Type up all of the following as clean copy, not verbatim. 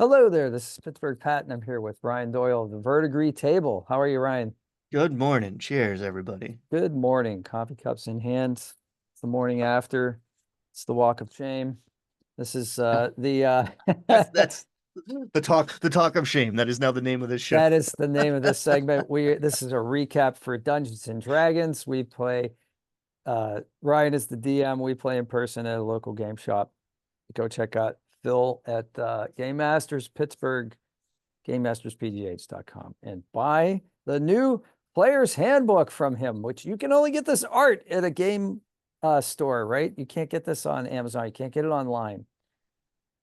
Hello there, this is Pittsburgh Pat, and I'm here with Ryan Doyle of the Verdigree Table. How are you, Ryan? Good morning. Cheers, everybody. Good morning. Coffee cups in hand. It's the morning after. It's the walk of shame. This is the That's the talk of shame. That is now the name of this show. that is the name of this segment. This is a recap for Dungeons and Dragons. We play Ryan is the DM. We play in person at a local game shop. Go check out Phil at Game Masters Pittsburgh, GameMastersPGH.com, and buy the new player's handbook from him, which you can only get this art at a game store, right? You can't get this on Amazon. You can't get it online.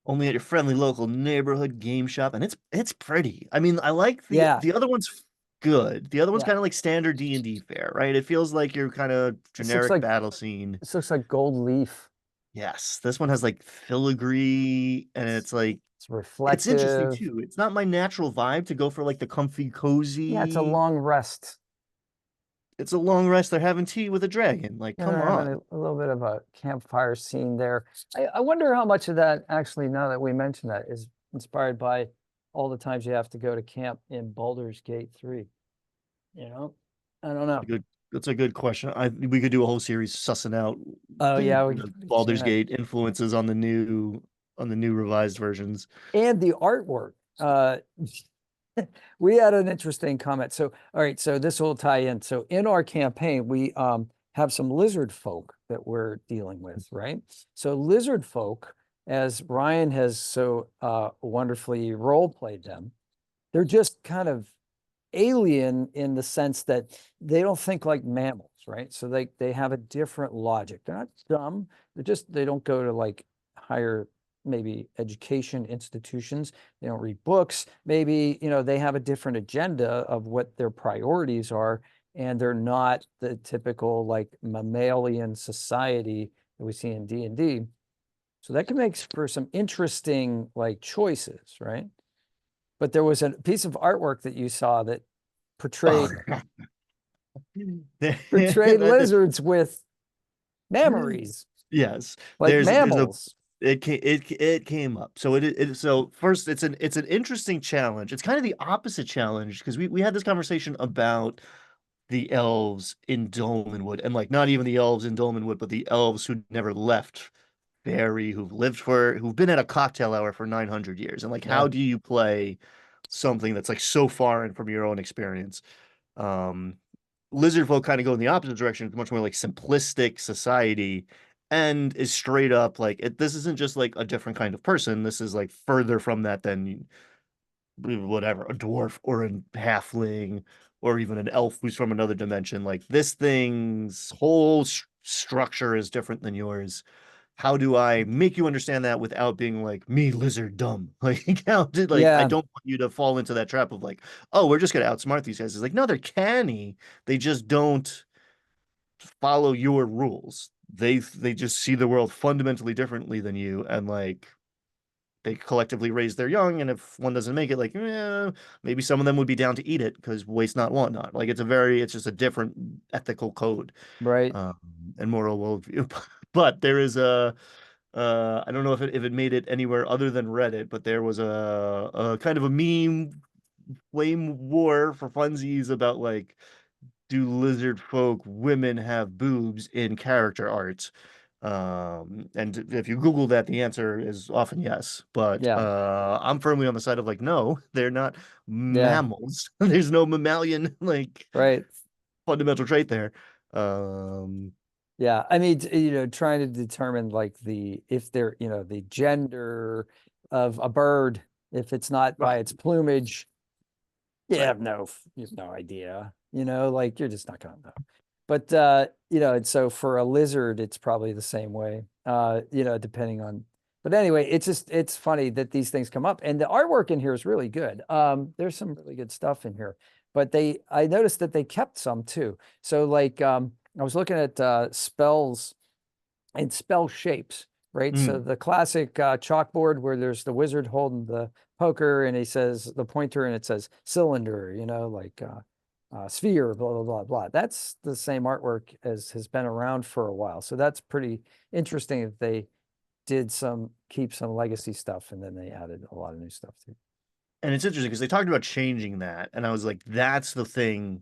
Only at your friendly local neighborhood game shop, and it's pretty. I mean, I like the Yeah, the other one's good. The other one's yeah. kind of like standard D&D fare, right? It feels like your kind of This looks generic like battle scene. this looks like gold leaf. Yes, this one has like filigree, and It's, it's like it's it's interesting reflective. too. It's not my natural vibe to go for like the comfy, Yeah, it's a cozy. long rest. It's a long rest. They're having tea with a dragon. Like, Yeah, come they're having on. a little bit of a campfire scene there. I wonder how much of that actually, now that we mention that, is inspired by all the times you have to go to camp in Baldur's Gate 3. You know, I don't know. Good. That's a good question. We could do a whole series sussing out Oh yeah, the we Baldur's can. Gate influences on the new revised versions. And the artwork. We had an interesting comment. So, all right, so this will tie in. So in our campaign, we have some lizard folk that we're dealing with, right? So lizard folk, as Ryan has so wonderfully role played them, they're just kind of alien in the sense that they don't think like mammals, right? So they have a different logic. They're not dumb. They don't go to like higher maybe education institutions. They don't read books. Maybe, they have a different agenda of what their priorities are, and they're not the typical like mammalian society that we see in D&D. So that can make for some interesting like choices, right? But there was a piece of artwork that you saw that Oh, portrayed portrayed that- lizards with memories, yes. like There's a mammals. it came up. So so first it's an interesting challenge. It's kind of the opposite challenge because we had this conversation about the elves in Dolmenwood, and like not even the elves in Dolmenwood, but the elves who never left Barry, who've been at a cocktail hour for 900 years. And like, Yeah, how do you play something that's like so foreign from your own experience? Um, Lizard folk kind of go in the opposite direction. It's much more like simplistic society and is straight up like this isn't just like a different kind of person. This is like further from that than whatever, a dwarf or a halfling or even an elf who's from another dimension. Like this thing's whole structure is different than yours. How do I make you understand that without being like me lizard dumb? Like how did like I yeah, don't want you to fall into that trap of like, oh, we're just gonna outsmart these guys. It's like, no, they're canny. They just don't follow your rules. They just see the world fundamentally differently than you, and like they collectively raise their young, and if one doesn't make it, like maybe some of them would be down to eat it because waste not, want not. Like it's just a different ethical code right. um, and moral worldview. But there is a I don't know if it made it anywhere other than Reddit, but there was a kind of a meme flame war for funsies about like, do lizard folk women have boobs in character art? And if you Google that, the answer is often yes. But Yeah, I'm firmly on the side of like, no, they're not yeah, mammals. There's no mammalian like right. fundamental trait there. Um, Yeah, I mean, trying to determine like if they're, the gender of a bird, if it's not by right, its plumage, right. you have no idea, like you're just not gonna know. But and so for a lizard, it's probably the same way. Depending on, but anyway, it's funny that these things come up, and the artwork in here is really good. There's some really good stuff in here, but I noticed that they kept some too. So like I was looking at spells and spell shapes, right? So Mm, the classic chalkboard where there's the wizard holding the poker and he says the pointer and it says cylinder, like sphere, blah, blah, blah, blah. That's the same artwork as has been around for a while. So that's pretty interesting that they did some keep some legacy stuff, and then they added a lot of new stuff too. And it's interesting because they talked about changing that, and I was like, that's the thing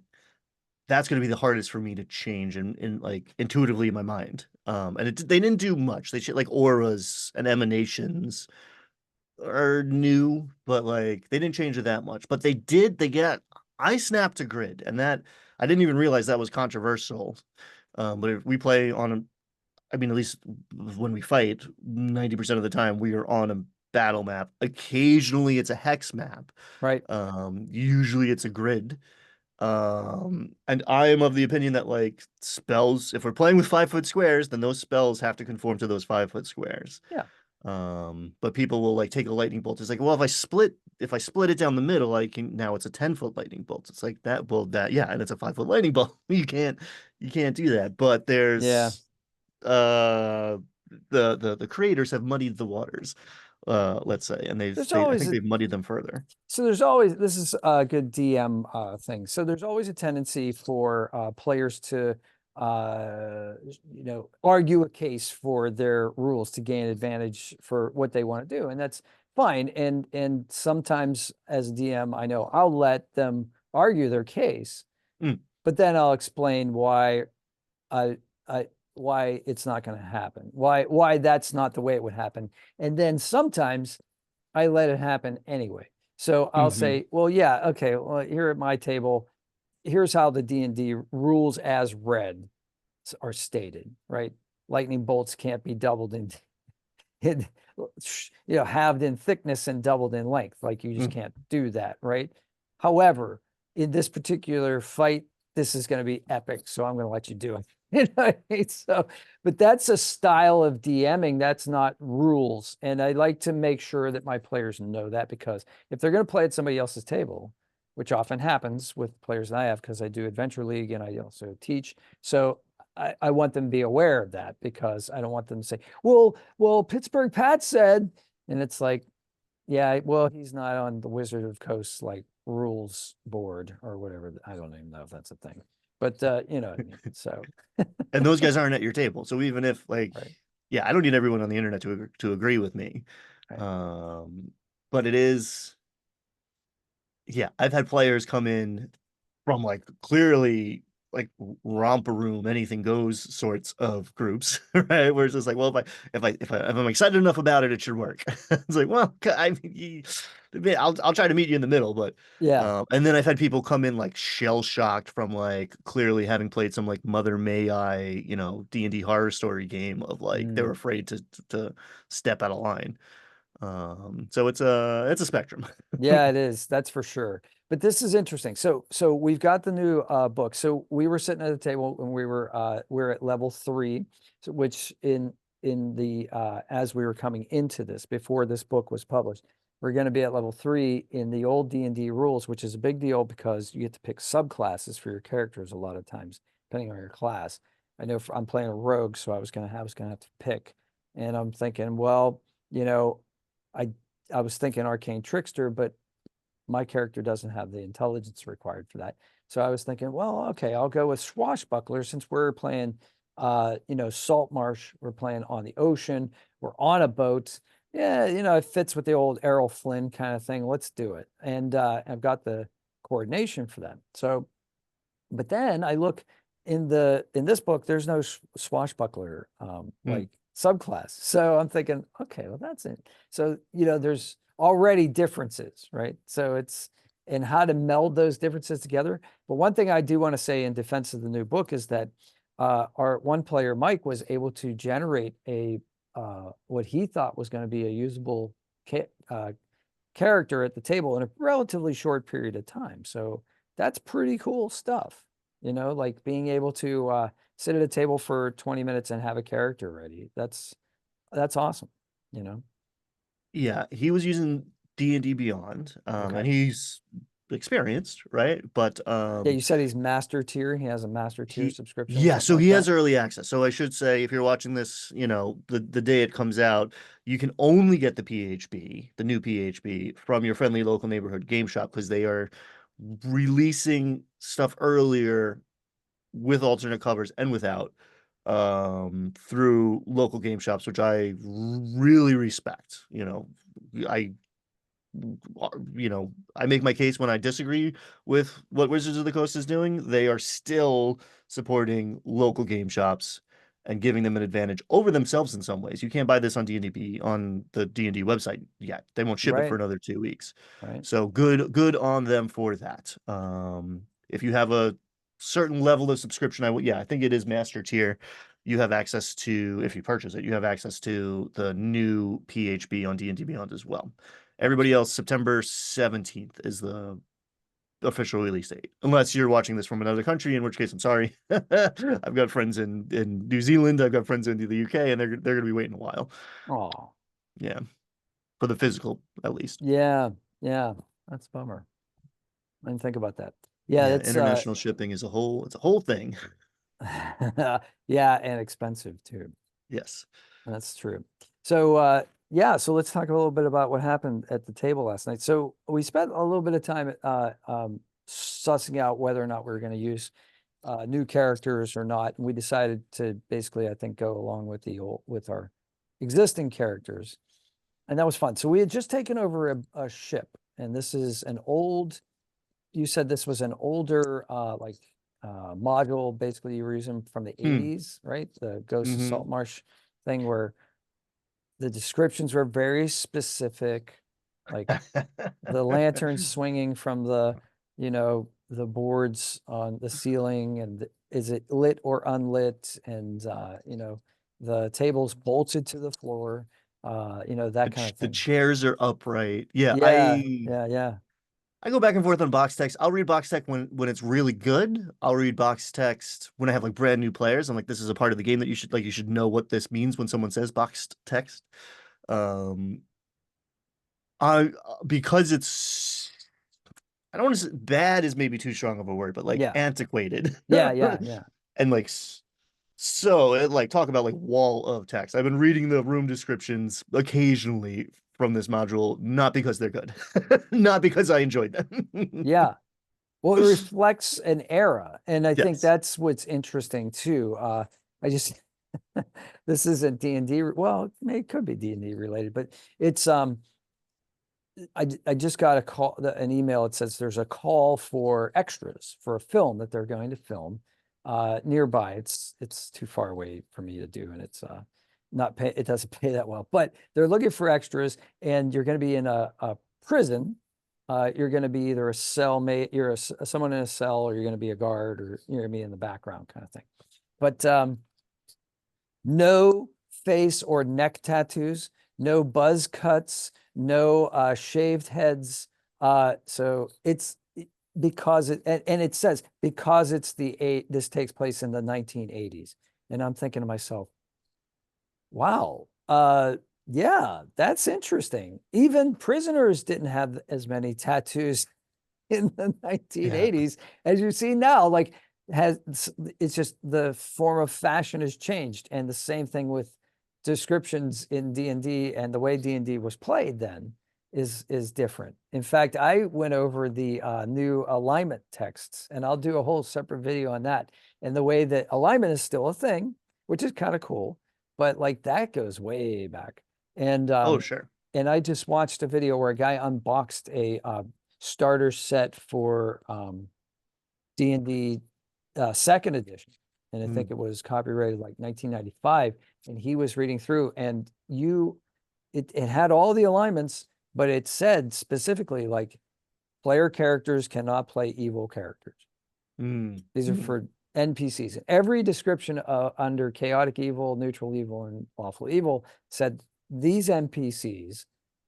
that's going to be the hardest for me to change in like intuitively in my mind. And they didn't do much. They like auras and emanations are new, but like they didn't change it that much. But they get I snapped a grid, and that I didn't even realize that was controversial. But if we play on I mean, at least when we fight, 90% of the time we are on a battle map. Occasionally it's a hex map. Right. Usually it's a grid. And I am of the opinion that like spells, if we're playing with 5 foot squares, then those spells have to conform to those 5 foot squares. Yeah. But people will like take a lightning bolt. It's like, well, if I split it down the middle, I can now it's a 10-foot lightning bolt. It's like that, well, that yeah, and it's a 5-foot lightning bolt. You can't do that. But Yeah. there's the creators have muddied the waters, let's say, and There's I always think they've muddied them further. So there's always, this is a good DM thing. So there's always a tendency for players to, argue a case for their rules to gain advantage for what they want to do, and that's fine. And sometimes as a DM, I know I'll let them argue their case, but then I'll explain why I why it's not going to happen, why that's not the way it would happen, and then sometimes I let it happen anyway. So I'll say, well, yeah, okay, well, here at my table, here's how the D&D rules as read are stated, right? Lightning bolts can't be doubled in halved in thickness and doubled in length. Like you just can't do that, right? However, in this particular fight, this is going to be epic, so I'm going to let you do it. So, but that's a style of DMing. That's not rules. And I like to make sure that my players know that, because if they're going to play at somebody else's table, which often happens with players that I have, because I do Adventure League and I also teach. So I want them to be aware of that, because I don't want them to say, well, Pittsburgh Pat said, and it's like, yeah, well, he's not on the Wizard of Coast like rules board or whatever. I don't even know if that's a thing, but you know what I mean? So And those guys aren't at your table. So even if like, right. yeah, I don't need everyone on the internet to agree with me. Right. But it is, yeah, I've had players come in from like clearly like romper room, anything goes sorts of groups, right? Where it's just like, well, if I'm excited enough about it, it should work. It's like, well, I mean, I'll try to meet you in the middle, but Yeah. and then I've had people come in like shell shocked from like clearly having played some like Mother May I, D&D horror story game of like they were afraid to step out of line. So it's a spectrum. Yeah, it is. That's for sure. But this is interesting. So we've got the new book. So we were sitting at the table when we're at level 3, so which in the as we were coming into this, before this book was published, we're going to be at level 3 in the old D&D rules, which is a big deal because you get to pick subclasses for your characters a lot of times, depending on your class. I know I'm playing a rogue, so I was gonna have to pick, and I'm thinking, well, I I was thinking arcane trickster, but my character doesn't have the intelligence required for that. So I was thinking, well, okay, I'll go with swashbuckler, since we're playing, salt marsh. We're playing on the ocean. We're on a boat. Yeah, it fits with the old Errol Flynn kind of thing. Let's do it. And I've got the coordination for that. So, but then I look in this book, there's no swashbuckler like subclass. So I'm thinking, okay, well, that's it. So, there's already differences, right? So it's and how to meld those differences together. But one thing I do want to say in defense of the new book is that our one player, Mike, was able to generate a what he thought was going to be a usable character at the table in a relatively short period of time. So that's pretty cool stuff, like being able to sit at a table for 20 minutes and have a character ready. That's awesome, Yeah, he was using D&D Beyond, Okay. and he's experienced, right? But Yeah, you said he's master tier. He has a master tier he subscription or yeah, something so like he that. has early access. So I should say, if you're watching this, the day it comes out, you can only get the PHB, the new PHB, from your friendly local neighborhood game shop, because they are releasing stuff earlier with alternate covers and without. through local game shops, which I really respect. I I make my case when I disagree with what Wizards of the Coast is doing. They are still supporting local game shops and giving them an advantage over themselves in some ways. You can't buy this on D&D on the D&D website yet. They won't ship it for Right. another 2 weeks. Right. So good on them for that. If you have a certain level of subscription, I think it is master tier. You have access to, if you purchase it, you have access to the new PHB on D&D Beyond as well. Everybody else, September 17th is the official release date. Unless you're watching this from another country, in which case I'm sorry. I've got friends in New Zealand, I've got friends in the UK, and they're gonna be waiting a while. Oh, Yeah. For the physical, at least. yeah. Yeah. That's a bummer. I didn't think about that. Yeah, Yeah, that's international shipping is it's a whole thing. yeah, and expensive too. Yes. That's true. So yeah, so let's talk a little bit about what happened at the table last night. So we spent a little bit of time sussing out whether or not we were going to use new characters or not. And we decided to basically, I think, go along with with our existing characters. And that was fun. So we had just taken over a ship, and this is an old, you said this was an older module, basically you were using from the Hmm. 80s, right? The Ghost of Mm-hmm. Saltmarsh thing where the descriptions were very specific, like the lantern swinging from the boards on the ceiling, and is it lit or unlit, and the tables bolted to the floor, that kind of The thing. chairs are upright. Yeah, Yeah, yeah, yeah, I go back and forth on box text. I'll read box text when it's really good. I'll read box text when I have like brand new players. I'm like, this is a part of the game that you should know what this means when someone says boxed text. Um, I because it's I don't want to say bad is maybe too strong of a word, but like yeah, antiquated. yeah, yeah, yeah. And like so it, like talk about like wall of text. I've been reading the room descriptions occasionally from this module, not because they're good, not because I enjoyed them. Yeah. Well, it reflects an era, and I think Yes. that's what's interesting too. I just this isn't D&D. Well, it could be D&D related, but it's I just got an email. It says there's a call for extras for a film that they're going to film nearby. It's too far away for me to do, and it's not pay. It doesn't pay that well, but they're looking for extras, and you're going to be in a prison. You're going to be either a cellmate, someone in a cell, or you're going to be a guard, or you're going to be in the background kind of thing. But no face or neck tattoos, no buzz cuts, no shaved heads. So it's because and it says because it's this takes place in the 1980s. And I'm thinking to myself, wow, yeah, that's interesting. Even prisoners didn't have as many tattoos in the Yeah. 1980s as you see now. Like has it's just the form of fashion has changed, and the same thing with descriptions in D&D, and the way D&D was played then is different. In fact, I went over the new alignment texts, and I'll do a whole separate video on that, and the way that alignment is still a thing, which is kind of cool, but like that goes way back. And Oh, sure. and I just watched a video where a guy unboxed a starter set for D&D second edition. And I think Mm. it was copyrighted like 1995. And he was reading through, and it had all the alignments, but it said specifically like player characters cannot play evil characters. Mm. These are for NPCs. Every description under chaotic evil, neutral evil, and lawful evil said these NPCs,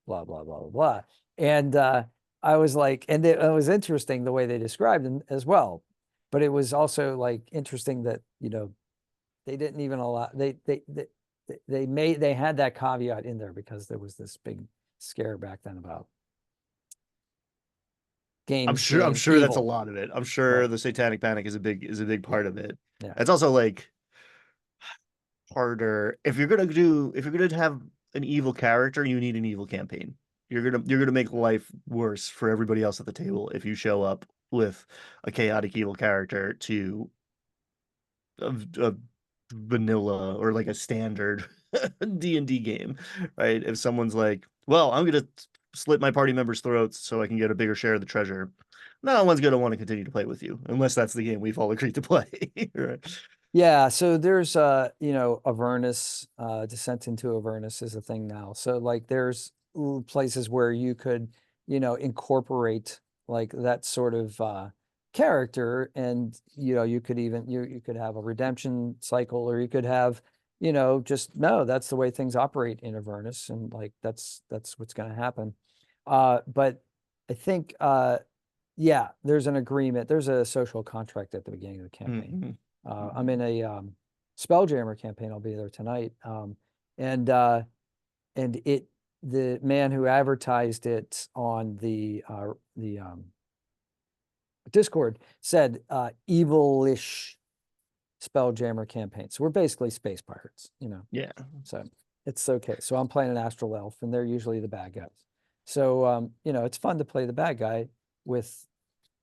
blah, blah, blah, blah, blah. And I was like, and it was interesting the way they described them as well. But it was also like interesting that, they didn't even allow, they had that caveat in there because there was this big scare back then about games I'm being sure that's a evil. lot of it. I'm Yeah. sure the satanic panic is a big Yeah. part of it. Yeah. It's also like harder if you're gonna have an evil character, you need an evil campaign. You're gonna make life worse for everybody else at the table if you show up with a chaotic evil character to vanilla or like a standard D&D game, right? If someone's like, well, I'm gonna slit my party members' throats so I can get a bigger share of the treasure, no one's gonna want to continue to play with you unless that's the game we've all agreed to play, right? Yeah, so there's you know, Avernus, Descent into Avernus is a thing now. So like there's places where you could, you know, incorporate like that sort of character, and you know, you could even you could have a redemption cycle, or you could have, you know, just no, that's the way things operate in Avernus, and like that's what's going to happen. But I think yeah, there's an agreement, there's a social contract at the beginning of the campaign. Mhm. I'm in a Spelljammer campaign. I'll be there tonight. And uh, and it the man who advertised it on the Discord said evilish Spelljammer campaign. So we're basically space pirates, you know. Yeah. So it's okay. So I'm playing an astral elf, and they're usually the bad guys. So you know, it's fun to play the bad guy with,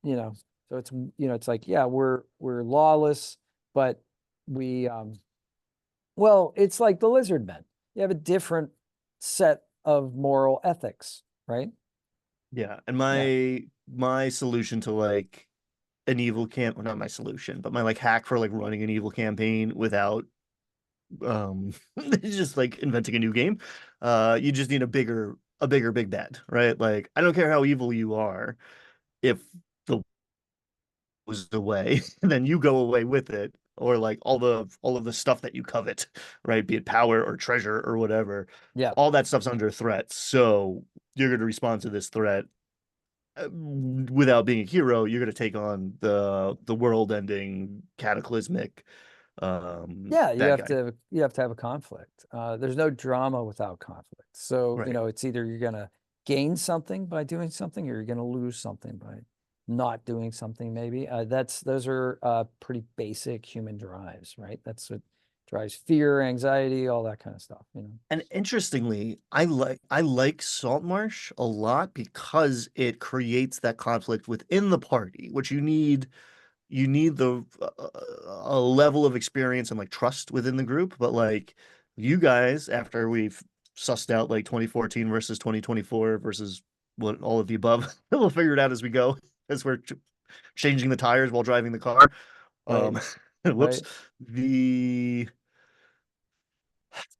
you know, so it's, you know, it's like, yeah, we're lawless, but we well, it's like the lizard men. You have a different set of moral ethics, right? Yeah. And Yeah. my solution to like an evil camp, well, not my solution, but my like hack for like running an evil campaign without um just like inventing a new game. You just need a bigger big bad, right? Like I don't care how evil you are, if the was away, then you go away with it, or like all of the stuff that you covet, right? Be it power or treasure or whatever. Yeah. All that stuff's under threat. So you're going to respond to this threat without being a hero. You're going to take on the world-ending cataclysmic Yeah, bad guy. you have to have a conflict. There's no drama without conflict. So, you Right. know, it's either you're gonna gain something by doing something, or you're gonna lose something by not doing something, maybe. Those are pretty basic human drives, right? That's what drives fear, anxiety, all that kind of stuff, you know. And interestingly, I like Saltmarsh a lot because it creates that conflict within the party, which you need the a level of experience and like trust within the group. But like you guys, after we've sussed out like 2014 versus 2024 versus what all of the above, we'll figure it out as we go, as we're changing the tires while driving the car. Right, Um, whoops. right. The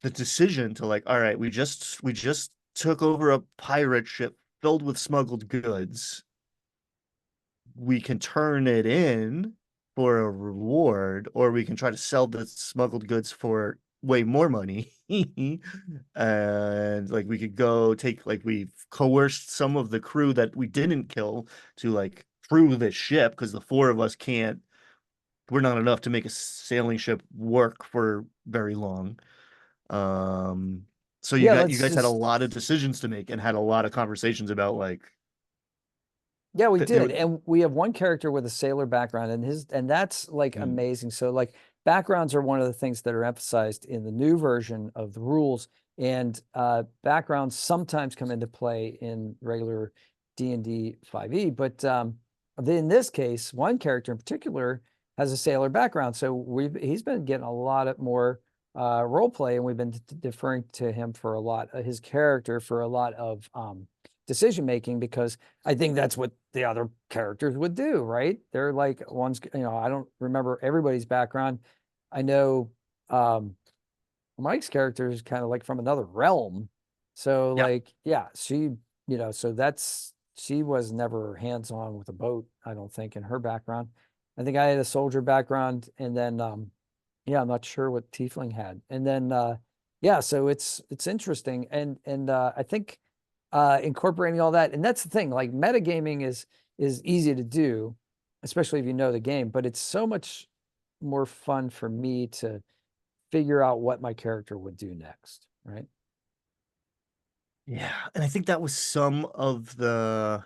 the decision to like, all right, we just took over a pirate ship filled with smuggled goods. We can turn it in for a reward, or we can try to sell the smuggled goods for way more money. And like we could go take, like, we've coerced some of the crew that we didn't kill to like crew this ship because the four of us can't, we're not enough to make a sailing ship work for very long. Um, so Yeah, you let's guys had a just lot of decisions to make and had a lot of conversations about like yeah, we it did. would, And we have one character with a sailor background, and that's like mm, amazing. So like backgrounds are one of the things that are emphasized in the new version of the rules. And backgrounds sometimes come into play in regular D&D 5e, but in this case, one character in particular has a sailor background. So he's been getting a lot of more role play, and we've been deferring to him for a lot, his character for a lot of decision making, because I think that's what the other characters would do, right? They're like one's, you know, I don't remember everybody's background. I know Mike's character is kind of like from another realm. So yeah. like, yeah, she, you know, so she was never hands-on with a boat, I don't think, in her background. I think I had a soldier background, and then yeah, I'm not sure what Tiefling had. And then yeah, so it's interesting. And I think incorporating all that, and that's the thing, like metagaming is easy to do, especially if you know the game, but it's so much more fun for me to figure out what my character would do next, right? Yeah, and I think that was some of the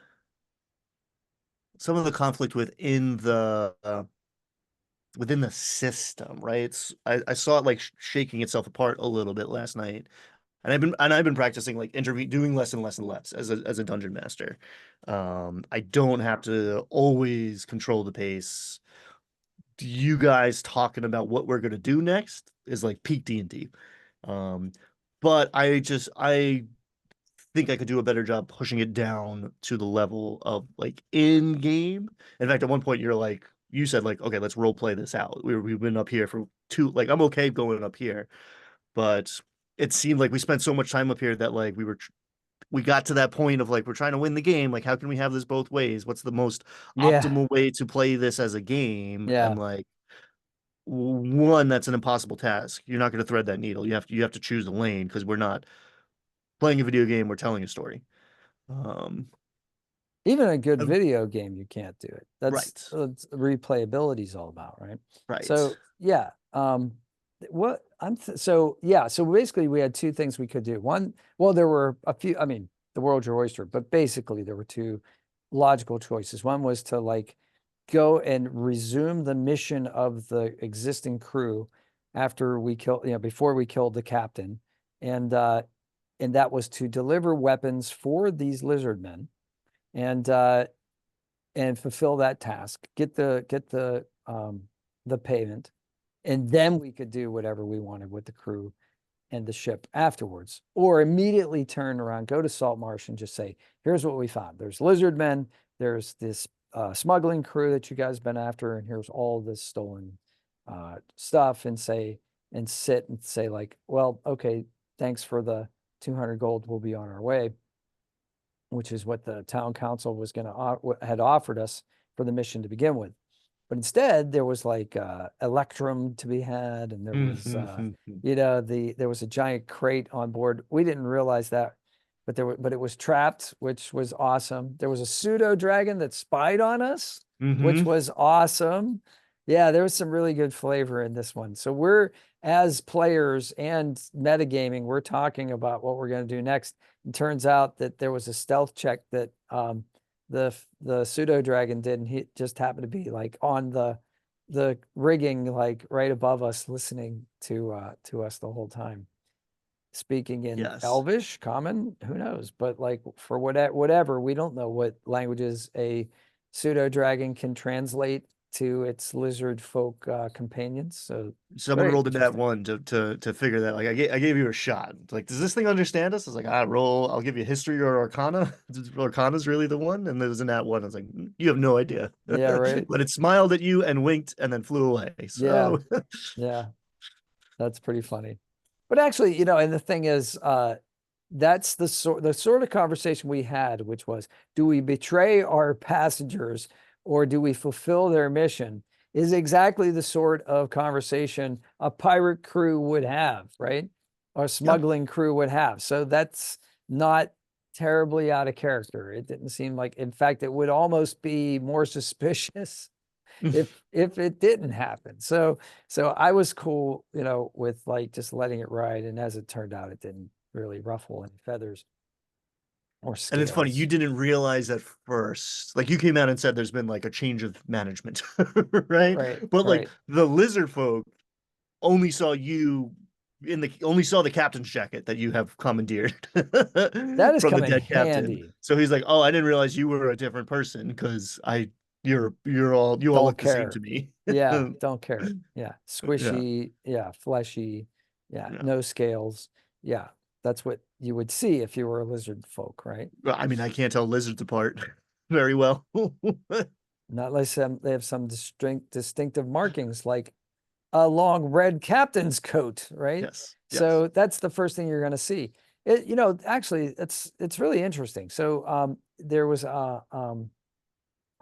conflict within the system, right? I saw it like shaking itself apart a little bit last night, and I've been practicing like interview doing less and less and less as a dungeon master. I don't have to always control the pace, you guys talking about what we're gonna do next is like peak D&D. Um, but I think I could do a better job pushing it down to the level of like in game. In fact, at one point you're like, you said like, okay, let's role play this out. We've been up here for two, like I'm okay going up here, but it seemed like we spent so much time up here that like we got to that point of like we're trying to win the game. Like, how can we have this both ways? What's the most Yeah, optimal way to play this as a game? yeah. And like one, that's an impossible task. You're not going to thread that needle. You have to choose a lane because we're not playing a video game. We're telling a story. Um, Even a good um, video game, you can't do it. That's right, replayability is all about, right? right. So yeah, what so yeah, so basically we had two things we could do. One, well, there were a few. I mean, the world's your oyster, but basically there were two logical choices. One was to like go and resume the mission of the existing crew after we killed, before we killed the captain, and that was to deliver weapons for these lizard men and fulfill that task, get the payment, and then we could do whatever we wanted with the crew and the ship afterwards, or immediately turn around, go to Salt Marsh and just say, here's what we found. There's lizard men, there's this smuggling crew that you guys been after, and here's all this stolen stuff, and sit and say like, well, okay, thanks for the 200 gold, we'll be on our way, which is what the town council was going to had offered us for the mission to begin with. But instead, there was like Electrum to be had, and there was there was a giant crate on board. We didn't realize that, but it was trapped, which was awesome. There was a pseudo dragon that spied on us, which was awesome. Yeah, there was some really good flavor in this one. So we're, as players and metagaming, we're talking about what we're going to do next. It turns out that there was a stealth check that the pseudo dragon did, and he just happened to be like on the rigging, like right above us, listening to us the whole time, speaking in Yes. Elvish, Common, who knows? But like for whatever, we don't know what languages a pseudo dragon can translate to its lizard folk companions. So Someone very rolled in that interesting. one to figure that. Like I gave you a shot. Like, does this thing understand us? I was like, roll. I'll give you history or Arcana. Arcana's really the one. And there was in that one. I was like, you have no idea. Yeah, right. But it smiled at you and winked and then flew away. Yeah, So yeah. That's pretty funny. But actually, and the thing is, that's the sort of conversation we had, which was, do we betray our passengers or do we fulfill their mission? Is exactly the sort of conversation a pirate crew would have, right? Or a yeah. smuggling crew would have. So that's not terribly out of character. It didn't seem like, in fact, it would almost be more suspicious if it didn't happen. So I was cool, with like just letting it ride. And as it turned out, it didn't really ruffle any feathers or And it's funny, you scales. didn't realize at first, like you came out and said there's been like a change of management, right? Right, But like right. the lizard folk only saw you only saw the captain's jacket that you have commandeered That has from the come in dead captain. handy. So he's like, "Oh, I didn't realize you were a different person because you all Don't look the same care. to me." Yeah, don't care. Yeah, Yeah, squishy. Yeah, fleshy. Yeah, yeah. no scales. Yeah, that's what you would see if you were a lizard folk, right? Well, I mean, I can't tell lizards apart very well. Not unless they have some distinctive markings like a long red captain's coat, right? Yes, yes. So that's the first thing you're going to see. Actually, it's really interesting. So there was a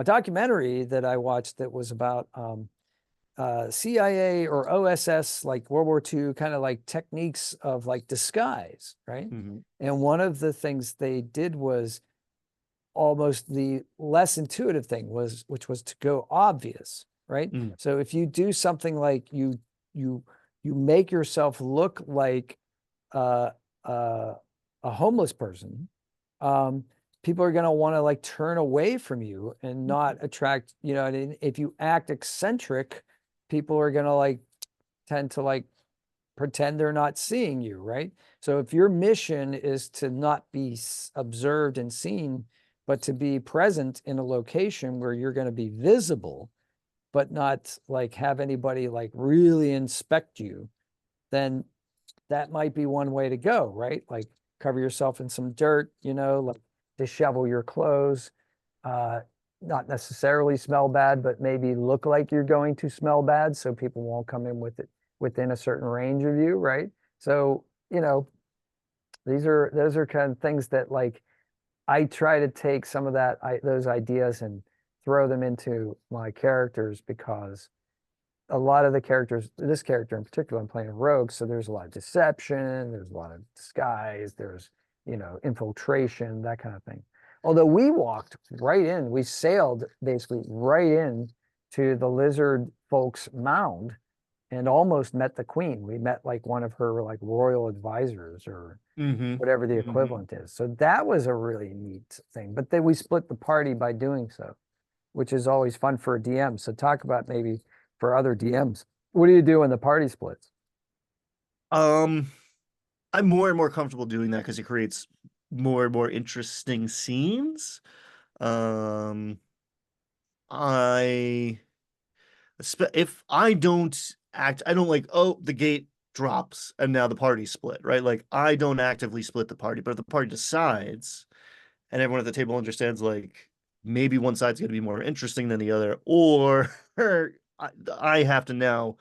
documentary that I watched that was about CIA or OSS, like World War II, kind of like techniques of like disguise, right? Mhm. And one of the things they did was almost the less intuitive thing which was to go obvious, right? Mm. So if you do something like you you make yourself look like uh, uh, a homeless person, people are going to want to like turn away from you and not attract, and if you act eccentric, people are going to like tend to like pretend they're not seeing you, right? So if your mission is to not be observed and seen, but to be present in a location where you're going to be visible, but not like have anybody like really inspect you, then that might be one way to go, right? Like cover yourself in some dirt, like dishevel your clothes, uh, not necessarily smell bad, but maybe look like you're going to smell bad so people won't come in with it within a certain range of you, right? So, those are kind of things that like I try to take some of those ideas and throw them into my characters, because a lot of the characters, this character in particular, I'm playing a rogue, so there's a lot of deception, there's a lot of disguise, there's, infiltration, that kind of thing. Although we walked right in, we sailed basically right in to the lizard folks' mound and almost met the queen. We met like one of her like royal advisors or Mm-hmm. whatever the Mm-hmm. equivalent is. So that was a really neat thing. But then we split the party by doing so, which is always fun for a DM. So talk about maybe for other DMs. What do you do when the party splits? Um, I'm more and more comfortable doing that because it creates more and more interesting scenes. Um, I if I don't act, I don't like, oh, the gate drops and now the party's split, right? Like I don't actively split the party, but if the party decides and everyone at the table understands like maybe one side's going to be more interesting than the other, or I have to now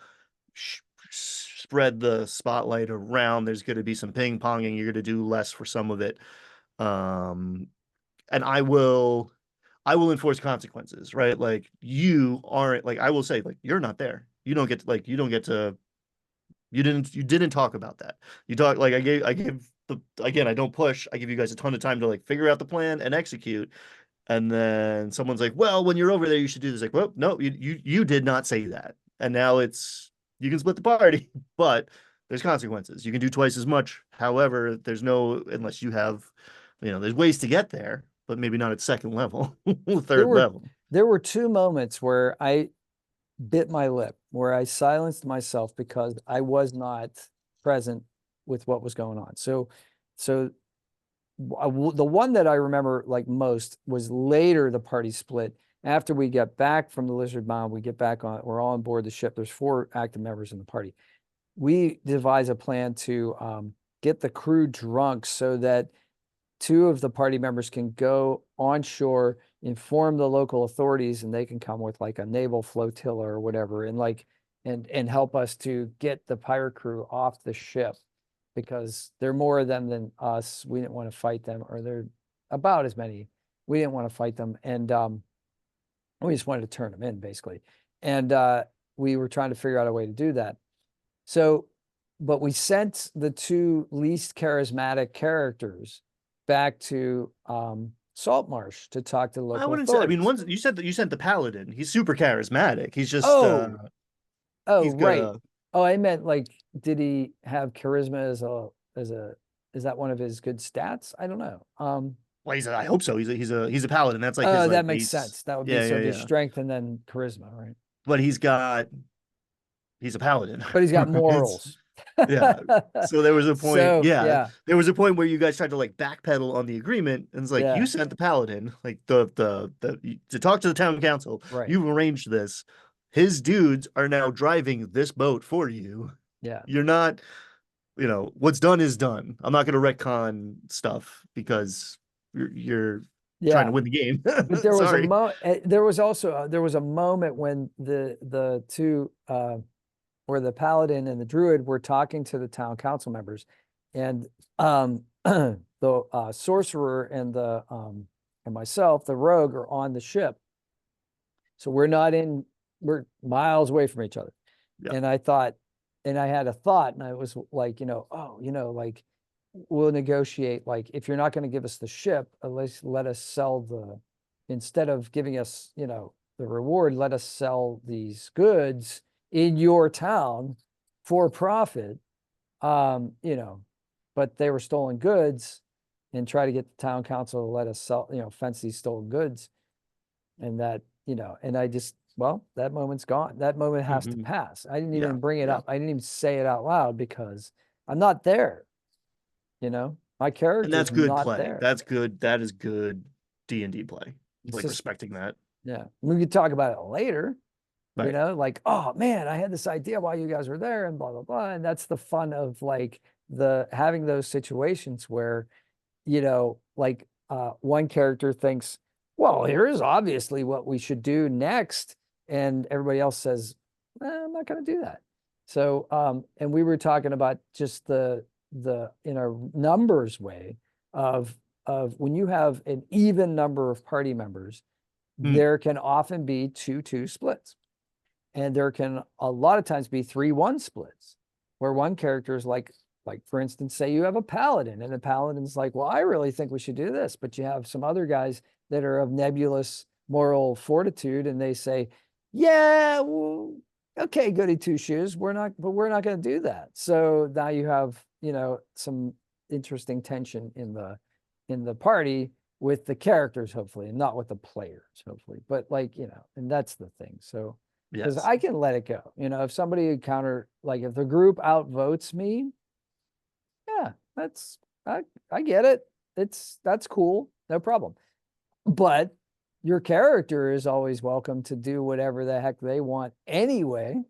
spread the spotlight around. There's going to be some ping ponging. You're going to do less for some of it, um, and I will enforce consequences, right? Like you aren't like I will say like you're not there. You don't get to, like you don't get to you didn't talk about that. You talk like I give the again I don't push. I give you guys a ton of time to like figure out the plan and execute. And then someone's like, well, when you're over there, you should do this. Like, well, no, you did not say that. And now it's you can split the party, but there's consequences. You can do twice as much. However, there's no unless you have, there's ways to get there, but maybe not at second level, There third were level. there were two moments where I bit my lip, where I silenced myself because I was not present with what was going on. So the one that I remember like most was later the party split. After we get back from the Lizard Mound, we get back on, we're all on board the ship. There's 4 active members in the party. We devise a plan to get the crew drunk so that 2 of the party members can go on shore, inform the local authorities, and they can come with like a naval flotilla or whatever, and like and help us to get the pirate crew off the ship, because there are more of them than us. We didn't want to fight them, or they're about as many. We didn't want to fight them, and we just wanted to turn them in basically. And we were trying to figure out a way to do that. So, but we sent the 2 least charismatic characters back to Saltmarsh to talk to the I local wouldn't say. I mean, authorities. once you said that you sent the paladin, he's super charismatic. He's just Oh, oh, he's right. gonna. Oh, I meant like, did he have charisma as a is that one of his good stats? I don't know. Well, I hope so. He's a paladin. That's like his That like makes base. sense. That would be Yeah, so yeah, it'd be yeah. strength and then charisma, right? But he's a paladin. But he's got It's morals. yeah. So there was a point, So yeah, yeah, there was a point where you guys tried to like backpedal on the agreement, and it's like you yeah, sent the paladin, like the to talk to the town council. right. You've arranged this. His dudes are now driving this boat for you. Yeah. You're not, what's done is done. I'm not going to retcon stuff because you're trying to Yeah. win the game. But there was a Sorry. there was also there was a moment when the 2 where the paladin and the druid were talking to the town council members, and the sorcerer and the and myself, the rogue, are on the ship. So we're miles away from each other. Yeah. And I thought, and I had a thought, and I was like, oh, like we'll negotiate. Like, if you're not going to give us the ship, at least let us sell instead of giving us, the reward, let us sell these goods in your town for profit. But they were stolen goods, and try to get the town council to let us sell, fence these stolen goods. And that, and I just, well, that moment's gone. That moment has to Mhm. pass. I didn't Yeah. even bring it Yeah. up. I didn't even say it out loud because I'm not there. My And character's that's good not play. there. That's good. That is good D&D play. It's Like just, respecting that. yeah, we could talk about it later. you Right. know, like, oh man, I had this idea while you guys were there and blah, blah, blah. And that's the fun of like the having those situations where, like one character thinks, well, here is obviously what we should do next. And everybody else says, I'm not going to do that. So, and we were talking about just in a numbers way of when you have an even number of party members, Mm, there can often be 2-2 splits. And there can a lot of times be 3-1 splits where one character is like for instance, say you have a paladin and the paladin's like, well, I really think we should do this. But you have some other guys that are of nebulous moral fortitude and they say, yeah, well, okay, goody two shoes. We're not going to do that. So now you have, some interesting tension in the party with the characters, hopefully, and not with the players, hopefully. But like, and that's the thing. So because yes. I can let it go. If somebody like if the group outvotes me, yeah, I get it. That's cool, no problem. But your character is always welcome to do whatever the heck they want anyway,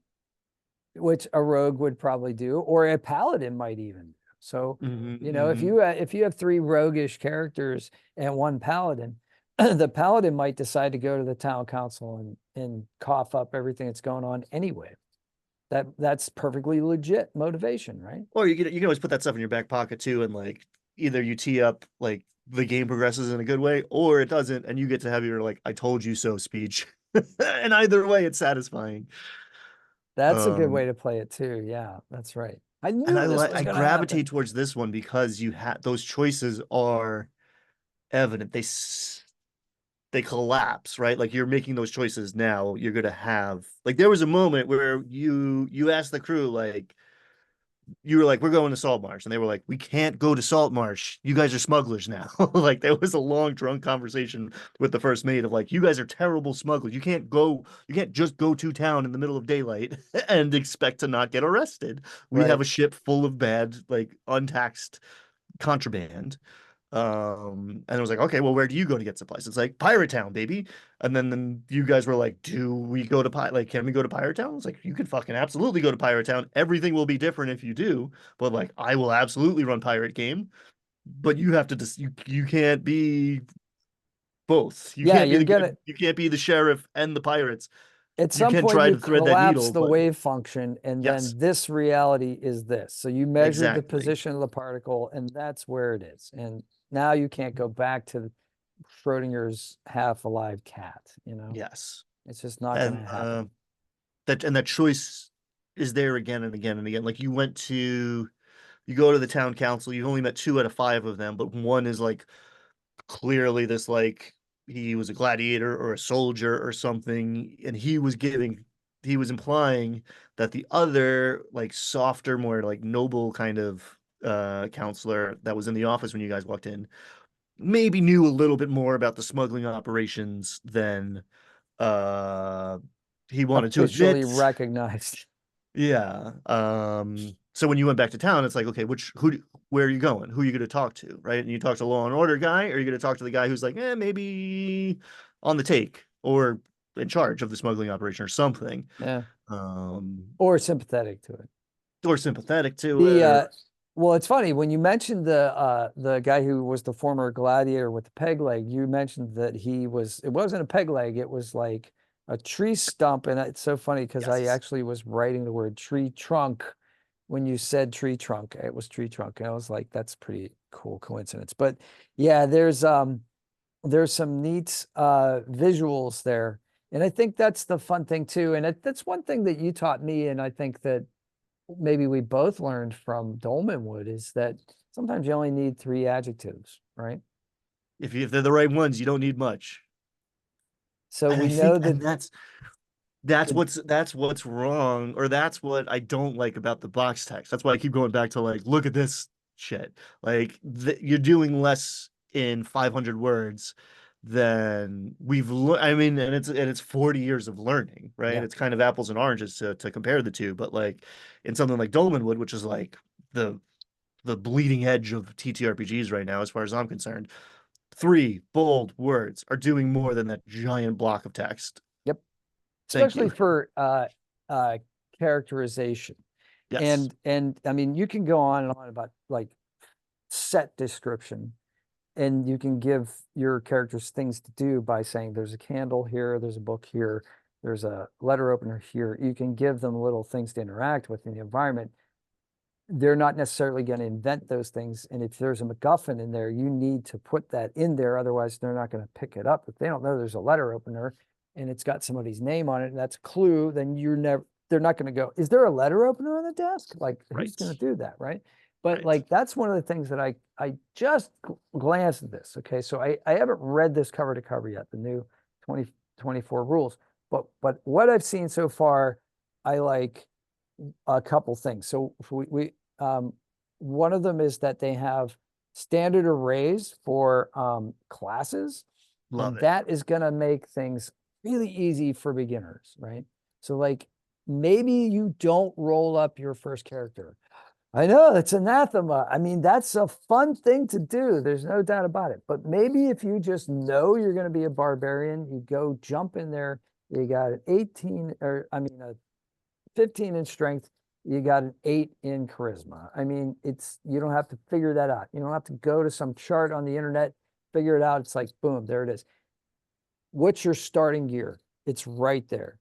which a rogue would probably do, or a paladin might even do. So, Hmm. if you have three roguish characters and one paladin, the paladin might decide to go to the town council and cough up everything that's going on anyway. That's perfectly legit motivation, right? Or you can always put that stuff in your back pocket too, and like either you tee up like the game progresses in a good way, or it doesn't, and you get to have your like "I told you so" speech. And either way, it's satisfying. That's a good way Um, to play it too. Yeah, that's right. I and knew this was I going to gravitate happen. towards this one because you have those choices are evident. They collapse, right? Like you're making those choices now. You're gonna have like there was a moment where you asked the crew like you were like, we're going to Salt Marsh. And they were like, we can't go to Salt Marsh. You guys are smugglers now. Like there was a long drunk conversation with the first mate of like, you guys are terrible smugglers. You can't just go to town in the middle of daylight and expect to not get arrested. We have Right. a ship full of bad, like untaxed contraband. And it was like, okay, well, where do you go to get supplies? It's like Pirate Town, baby. And then you guys were like, do we go to can we go to Pirate Town? It's like, you could fucking absolutely go to Pirate Town. Everything will be different if you do, but like, I will absolutely run pirate game. But you have to just you can't be both. Yeah, you're gonna You can't be the sheriff and the pirates. at You some can point try you to thread that collapse needle, the but wave function and yes, then this reality is this. So you measured the exactly. position of the particle and that's where it is. And now you can't go back to Schrodinger's half alive cat. Yes. It's just not going And to happen. that choice is there again and again and again. Like you go to the town council, you've only met two out of five of them, but one is like clearly this like he was a gladiator or a soldier or something, and he was implying that the other like softer, more like noble kind of counselor that was in the office when you guys walked in maybe knew a little bit more about the smuggling operations than uh he wanted to Officially admit. recognized. Yeah. So when you went back to town, it's like, okay, where are you going? Who are you going to talk to? Right. And you talk to Law and Order guy, or are you going to talk to the guy who's like, maybe on the take or in charge of the smuggling operation or something. Yeah. Um, Or sympathetic to it. or sympathetic to The it, or well, it's funny when you mentioned the guy who was the former gladiator with the peg leg, you mentioned that it wasn't a peg leg, it was like a tree stump. And it's so funny because I yes. actually was writing the word tree trunk when you said tree trunk. It was tree trunk. And I was like, that's pretty cool coincidence. But yeah, there's some neat visuals there. And I think that's the fun thing too. And that's one thing that you taught me, and I think that maybe we both learned from Dolmenwood is that sometimes you only need three adjectives, right? If they're the right ones, you don't need much. So And I we know think, that the, that's what's wrong, or that's what I don't like about the box text. That's why I keep going back to like, look at this shit. Like you're doing less in 500 words than we've learned. I mean, and it's 40 years of learning, right? yeah, It's kind of apples and oranges to compare the two, but like in something like Dolmenwood, which is like the the bleeding edge of TTRPGs right now, as far as I'm concerned, three bold words are doing more than that giant block of text. yep. Thank especially you. for uh characterization. Yes. And I mean, you can go on and on about like set description, and you can give your characters things to do by saying there's a candle here, there's a book here, there's a letter opener here. You can give them little things to interact with in the environment. They're not necessarily going to invent those things. And if there's a MacGuffin in there, you need to put that in there. Otherwise, they're not going to pick it up. If they don't know there's a letter opener and it's got somebody's name on it, and that's a clue, then they're not going to go, is there a letter opener on the desk? Like, who's going Right. to do that? Right. But Right. like, that's one of the things that I just glanced at this. Okay. So I haven't read this cover to cover yet, the new 2024 rules, but what I've seen so far, I like a couple things. So one of them is that they have standard arrays for classes, Love and it. that is going to make things really easy for beginners, right? So like maybe you don't roll up your first character. I know it's anathema. I mean, that's a fun thing to do. There's no doubt about it. But maybe if you just know you're going to be a barbarian, you go jump in there. You got an 18, or I mean, a 15 in strength, you got an 8 in charisma. I mean, you don't have to figure that out. You don't have to go to some chart on the internet, figure it out. It's like, boom, there it is. What's your starting gear? It's right there.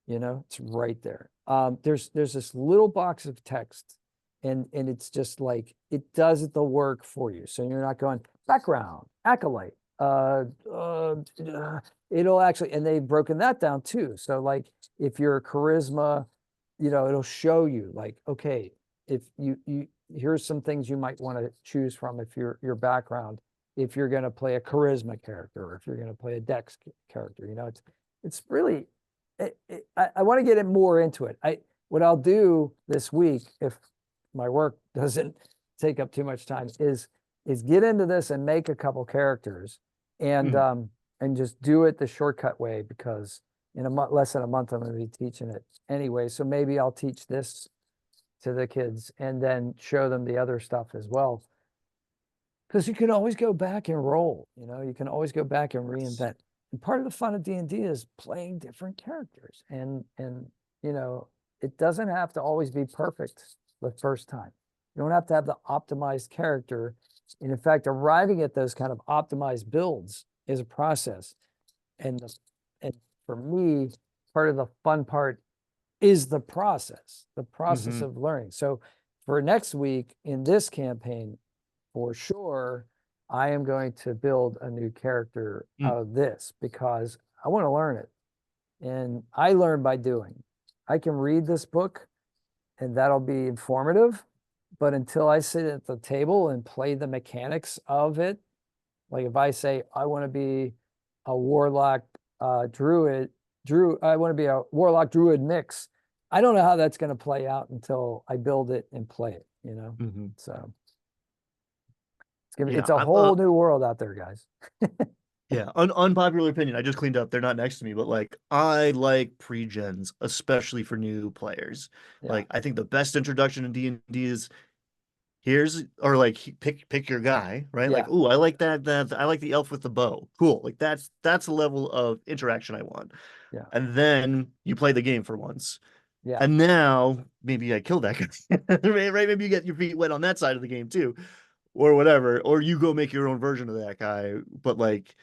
It's right there. There's this little box of text, and it's just like it does the work for you. So you're not going background, acolyte. It'll actually, and they've broken that down too. So like if you're a charisma, it'll show you like, okay, if you here's some things you might want to choose from if your background, if you're going to play a charisma character, or if you're going to play a dex character. It's really, I want to get it more into it. What I'll do this week, if my work doesn't take up too much time, is get into this and make a couple characters, and Mm. and just do it the shortcut way, because in a month, less than a month, I'm going to be teaching it anyway. So maybe I'll teach this to the kids and then show them the other stuff as well. Because you can always go back and roll, you can always go back and Yes. reinvent. And part of the fun of D&D is playing different characters. And it doesn't have to always be perfect the first time. You don't have to have the optimized character. And in fact, arriving at those kind of optimized builds is a process. And and for me, part of the fun part is the process Mm-hmm. of learning. So for next week in this campaign, for sure, I am going to build a new character Mm. out of this because I want to learn it. And I learn by doing. I can read this book and that'll be informative. But until I sit at the table and play the mechanics of it, like if I say I want to be a warlock I want to be a warlock druid mix. I don't know how that's going to play out until I build it and play it. Mm-hmm. So Yeah. it's a whole new world out there, guys. Yeah, unpopular opinion. I just cleaned up. They're not next to me, but like I like pre-gens, especially for new players. Yeah. Like I think the best introduction in D&D is here's or like pick your guy, right? Like, Yeah. oh, I like that I like the elf with the bow. Cool. Like that's the level of interaction I want. Yeah. And then you play the game for once. Yeah. And now maybe I kill that guy. Right? Maybe you get your feet wet on that side of the game too, or whatever. Or you go make your own version of that guy. But like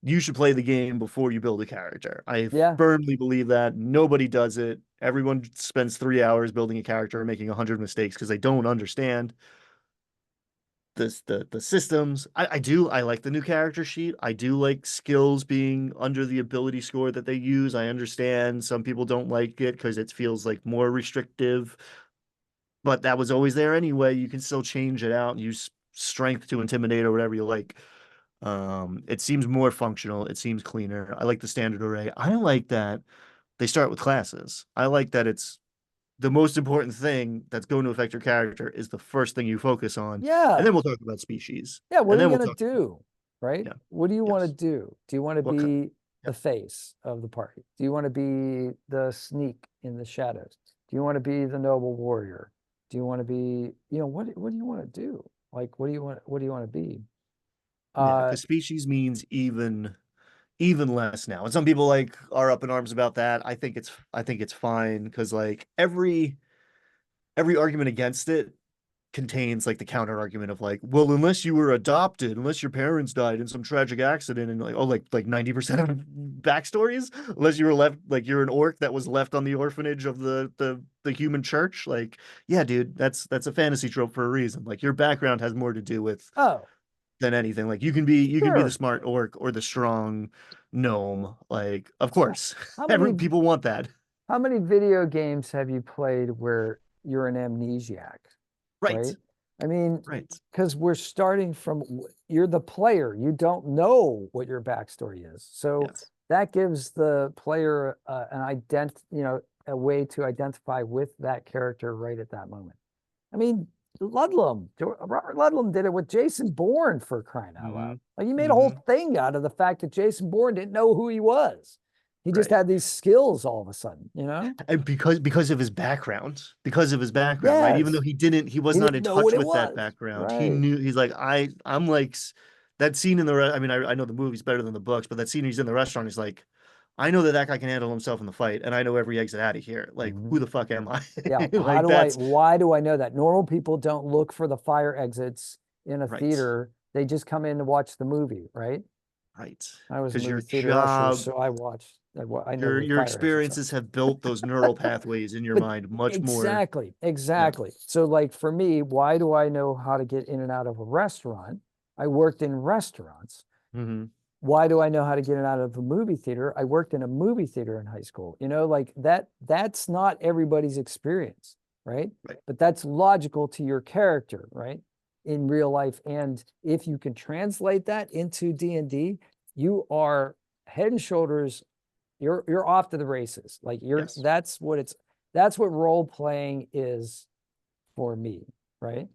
you should play the game before you build a character. I Yeah. firmly believe that. Nobody does it. Everyone spends 3 hours building a character and making 100 mistakes because they don't understand the systems. I do. I like the new character sheet. I do like skills being under the ability score that they use. I understand some people don't like it because it feels like more restrictive, but that was always there anyway. You can still change it out and use strength to intimidate or whatever you like. It seems more functional. It seems cleaner. I like the standard array. I like that they start with classes. I like that it's the most important thing that's going to affect your character is the first thing you focus on, and Yeah. then we'll talk about species, Yeah. What and are then you we'll going talk. to do? Right? Yeah. What do you want to Yes. do? Do you want to What kind? be Yeah. the face of the party? Do you want to be the sneak in the shadows? Do you want to be the noble warrior? Do you want to be, what do you want to do? Like, what do you want to be? Yeah. Uh, Because species means even less now. And some people like are up in arms about that. I think it's fine because like every argument against it contains like the counter argument of like, well, unless you were adopted, unless your parents died in some tragic accident, and like, oh, like 90% of backstories, unless you were left like you're an orc that was left on the orphanage of the human church. Like, yeah, dude, that's a fantasy trope for a reason. Like your background has more to do with Oh, than anything. Like you can be the sure. smart orc or the strong gnome. Like, of course, How every many people want that. how many video games have you played where you're an amnesiac, right? Right, I mean, right. because we're starting from you're the player, you don't know what your backstory is. So Yes. that gives the player a way to identify with that character right at that moment. I mean, Robert Ludlum did it with Jason Bourne for crying out Mm-hmm. loud. Like he made a Mm-hmm. whole thing out of the fact that Jason Bourne didn't know who he was. He just Right. had these skills all of a sudden, you know? And because of his background, right? Even though Yes. he was He not in didn't know what touch it with that was. background. He Right. knew he's like I'm like that scene in I mean I know the movie's better than the books, but that scene he's in the restaurant, he's like, I know that guy can handle himself in the fight, and I know every exit out of here. Like, Mhm. who the fuck am I? Yeah. Like that's Why do I know that? Normal people don't look for the fire exits in a right, theater. They just come in to watch the movie, right? right. I was a Because your movie theater usher, job, so I know where the your fire exits are. experiences have built those neural pathways in your But mind much more. exactly, Yeah. exactly. So like for me, why do I know how to get in and out of a restaurant? I worked in restaurants. Hmm. Why do I know how to get in and out of a movie theater? I worked in a movie theater in high school. You know, like that's not everybody's experience, right? Right. But that's logical to your character, right? In real life. And if you can translate that into D&D, you are head and shoulders, you're off to the races. Like Yes. that's what role playing is for me, right?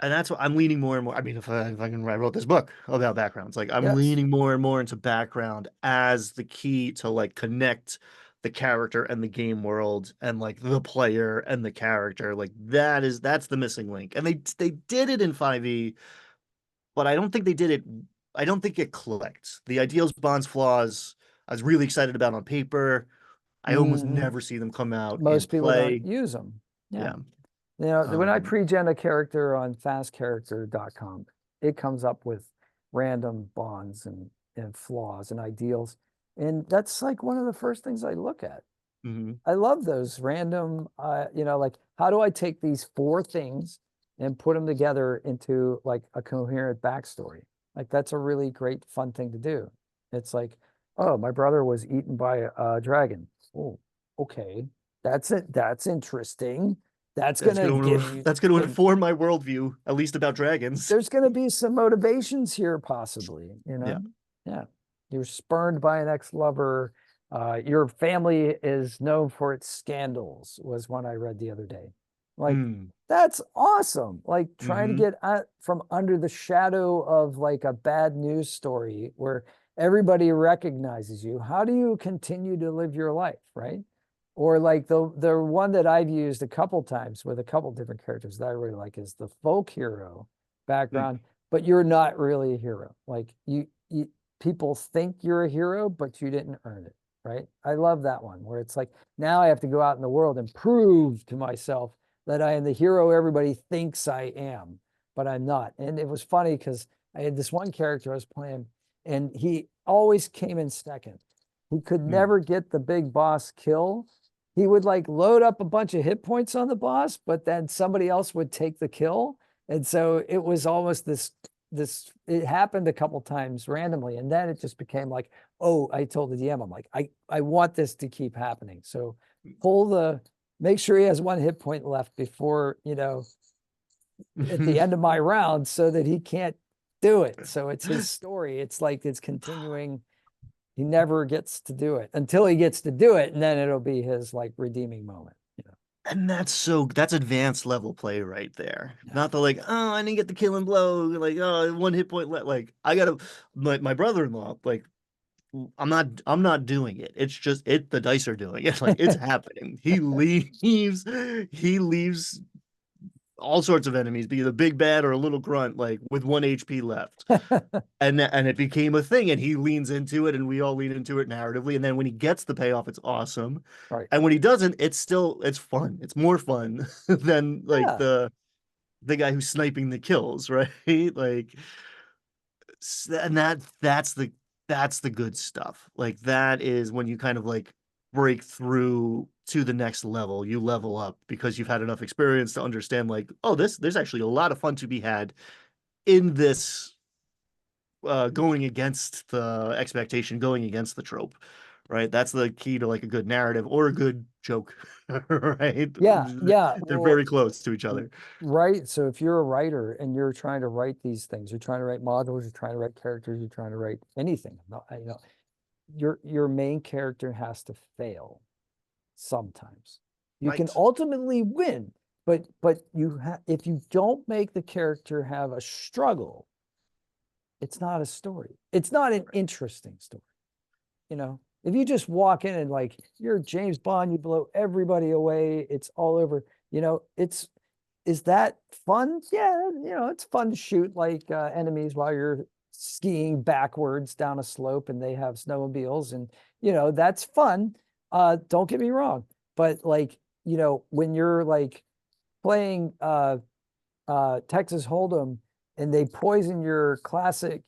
And that's what I'm leaning more and more. I mean, if I can, I wrote this book about backgrounds. Like I'm Yes. leaning more and more into background as the key to like connect the character and the game world and like the player and the character. Like that's the missing link. And they did it in 5e, but I don't think they did it. I don't think it clicked. The ideals, bonds, flaws. I was really excited about on paper. I almost Mhm. never see them come out in Most people don't play. use them. Yeah. Yeah. You know, when I Um, pre-gen a character on fastcharacter.com, it comes up with random bonds and flaws and ideals. And that's like one of the first things I look at. mhm. I love those random, like how do I take these four things and put them together into like a coherent backstory? Like that's a really great fun thing to do. It's like, oh, my brother was eaten by a dragon. Oh, okay. That's it. That's interesting. That's gonna give you That's gonna some, inform my worldview, at least about dragons. there's gonna be some motivations here, possibly, you Yeah. know? Yeah. You're spurned by an ex-lover. Your family is known for its scandals, was one I read the other day. Like, Mm. that's awesome. Like trying to Hmm. get out from under the shadow of like a bad news story where everybody recognizes you. How do you continue to live your life, right? Or like the one that I've used a couple times with a couple different characters that I really like is the folk hero Mm. background, but you're not really a hero. Like you people think you're a hero, but you didn't earn it, right? I love that one where it's like now I have to go out in the world and prove to myself that I am the hero everybody thinks I am, but I'm not. And it was funny because I had this one character I was playing, and he always came in second. He could Mm. never get the big boss kill. He would like load up a bunch of hit points on the boss, but then somebody else would take the kill. And so it was almost this it happened a couple times randomly, and then it just became like, oh, I told the DM, I'm like, I want this to keep happening. So pull the make sure he has one hit point left before, at the end of my round so that he can't do it. So it's his story. It's like it's continuing. He never gets to do it until he gets to do it, and then it'll be his like redeeming moment. And that's advanced level play right there. Yeah. Not the like, oh, I didn't get the killing blow, like, oh, one hit point like I gotta my brother-in-law, like I'm not doing it. It's just the dice are doing it. Like it's happening. He leaves all sorts of enemies, be it a big bad or a little grunt, like with 1 HP left. And it became a thing, and he leans into it, and we all lean into it narratively. And then when he gets the payoff, it's awesome. Right. And when he doesn't, it's fun. It's more fun than like Yeah. the guy who's sniping the kills, right? Like, and that's the good stuff. Like that is when you kind of like break through to the next level. You level up because you've had enough experience to understand like, oh, there's actually a lot of fun to be had in this, going against the expectation, going against the trope, right? That's the key to like a good narrative or a good joke, right? Yeah. Yeah. They're Well, very close to each other. right. So if you're a writer and you're trying to write these things, you're trying to write modules, you're trying to write characters, you're trying to write anything. Your main character has to fail sometimes. You can Right. ultimately win, but if you don't make the character have a struggle, it's not a story. It's not an interesting story. If you just walk in and like you're James Bond, you blow everybody away, it's all over. Is that fun? Yeah, it's fun to shoot like enemies while you're skiing backwards down a slope and they have snowmobiles, and that's fun. Don't get me wrong, but like when you're like playing Texas Hold'em and they poison your classic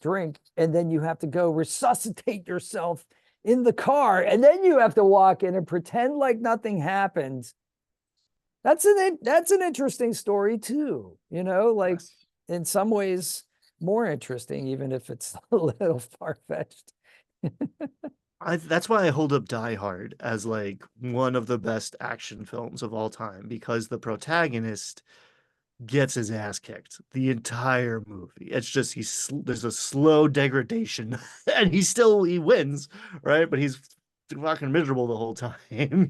drink, and then you have to go resuscitate yourself in the car, and then you have to walk in and pretend like nothing happened. That's an interesting story too, like Yes. in some ways more interesting, even if it's a little far-fetched. That's why I hold up Die Hard as like one of the best action films of all time because the protagonist gets his ass kicked the entire movie. It's just there's a slow degradation, and he wins, right? But he's fucking miserable the whole time.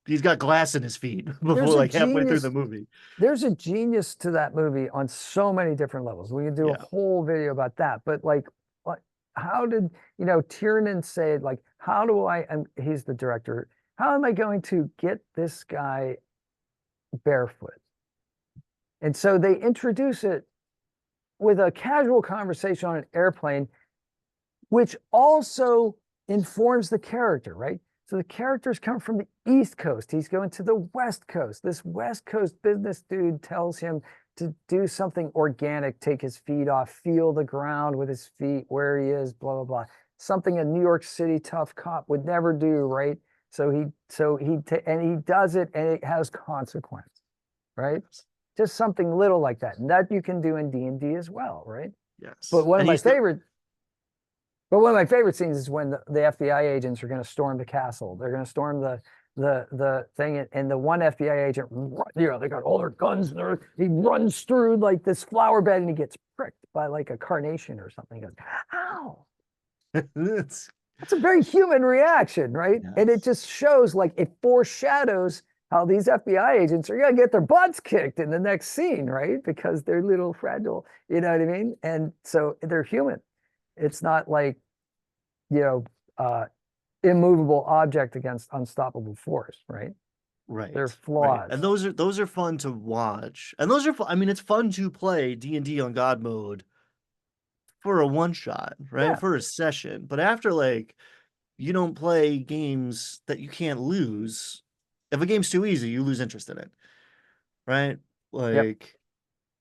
He's got glass in his feet before There's a like halfway through the genius movie. there's a genius to that movie on so many different levels. We can do a Yeah. whole video about that. But like, how did Tiernan say, like, how do I? And he's the director. How am I going to get this guy barefoot? And so they introduce it with a casual conversation on an airplane, which also informs the character, right? So the characters come from the East Coast. He's going to the West Coast. This West Coast business dude tells him to do something organic, take his feet off, feel the ground with his feet where he is, blah, blah, blah. Something a New York City tough cop would never do, right? And he does it, and it has consequence, right? Just something little like that. And that you can do in D&D as well, right? But Yes. one of And my he's the favorite but one of my favorite scenes is when the FBI agents are going to storm the castle. They're going to storm the thing, and the one FBI agent, they got all their guns, and he runs through like this flower bed, and he gets pricked by like a carnation or something. He goes, "Ow!" it's That's a very human reaction, right? And it yes. just shows, like, it foreshadows how these FBI agents are going to get their butts kicked in the next scene, right? Because they're little fragile, you know what I mean? And so they're human. It's not like, you know, uh, immovable object against unstoppable force, right? They're Right, right. And flaws. those are fun to watch. And those are fun. I mean, it's fun to play D&D on God mode for a one shot, right? Yeah. For a session. But after like you don't play games that you can't lose. If a game's too easy, you lose interest in it, right? Yep. Like,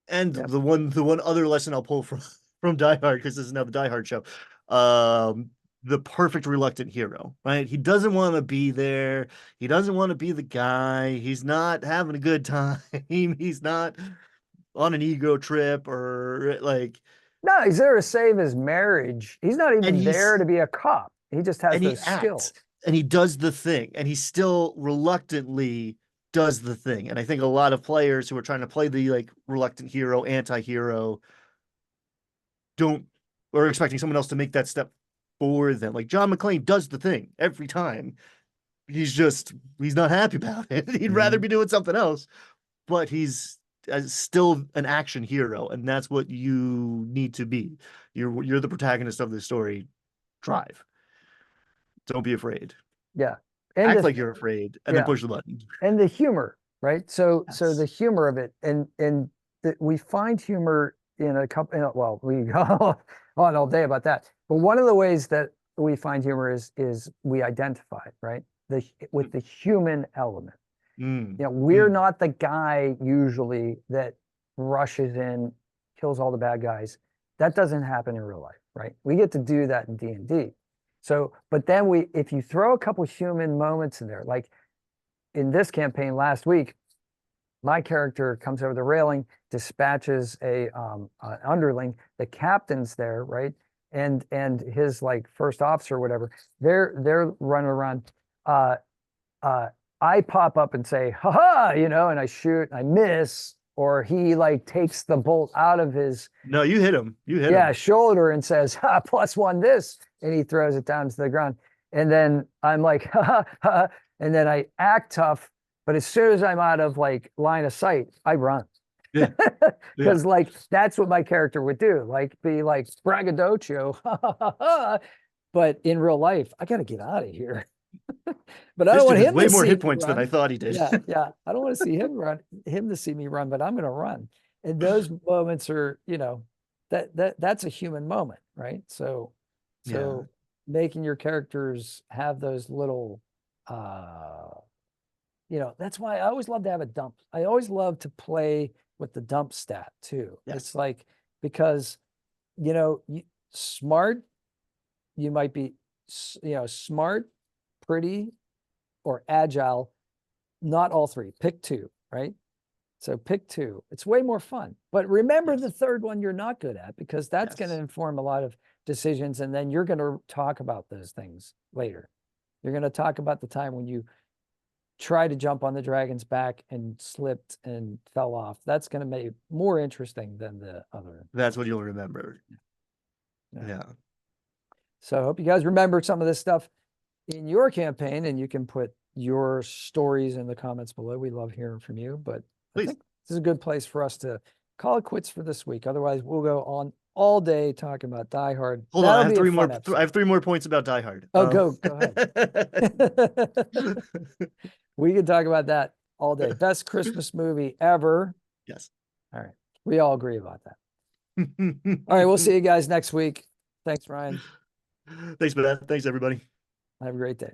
and Yep. the one other lesson I'll pull from from Die Hard, because this is now the Die Hard show. Um, the perfect reluctant hero, right? He doesn't want to be there. He doesn't want to be the guy. He's not having a good time. He's not on an ego trip or like, No, he's there to save his marriage. He's not and even there to be a cop. He just has he those acts skills. and he does the thing and he still reluctantly does the thing. And I think a lot of players who are trying to play the like reluctant hero, anti-hero, don't or expecting someone else to make that step for them. Like John McClane does the thing every time. He's not happy about it. He'd rather Mhm. be doing something else, but he's still an action hero, and that's what you need to be. You're the protagonist of this story. Drive. Don't be afraid. Yeah. And Act the like you're afraid, and then yeah, push the button. and the humor, right? So the Yes. humor of it, and we find humor in a couple. Well, we go on all day about that. But one of the ways that we find humor is we identify it, right? With the human element. Mm, You know, we're mm. not the guy usually that rushes in, kills all the bad guys. That doesn't happen in real life, right? We get to do that in D&D. So, but then if you throw a couple human moments in there, like in this campaign last week, my character comes over the railing, dispatches an underling. The captain's there, right? And his like first officer or whatever, they're running around. Uh, uh, I pop up and say, "Ha ha," and I shoot, and I miss, or he like takes the bolt out of his No, you hit him. You hit him. shoulder and says, "Ha, +1 this," and he throws it down to the ground. And then I'm like, "Ha ha ha," and then I act tough, but as soon as I'm out of like line of sight, I run. Yeah. Yeah. Because like that's what my character would do, like be like braggadocio, but in real life, I got to get out of here. But I This don't dude want has him way to more see hit me points than I run. thought he did. Yeah, yeah. I don't want to see him to see me run, but I'm going to run. And those moments are, that's a human moment, right? So, Yeah. so making your characters have those little, uh, that's why I always love to have a dump. I always love to play with the dump stat too. Yes. It's like, because, smart, you might be, smart, pretty, or agile, not all three. Pick two, right? So pick two. It's way more fun. But remember Yes. the third one you're not good at, because that's going to Yes. inform a lot of decisions. And then you're going to talk about those things later. You're going to talk about the time when you try to jump on the dragon's back and slipped and fell off. That's going to make it more interesting than the other. That's what you'll remember. Yeah. Yeah. So I hope you guys remember some of this stuff in your campaign, and you can put your stories in the comments below. We love hearing from you, but I Please. think this is a good place for us to call it quits for this week. Otherwise, we'll go on all day talking about Die Hard. Hold on, That'll I have be a three fun more. I have episode. 3 more points about Die Hard. Oh, go ahead. We can talk about that all day. Best Christmas movie ever. Yes. All right. We all agree about that. All right. We'll see you guys next week. Thanks, Ryan. Thanks, Beth. Thanks, everybody. Have a great day.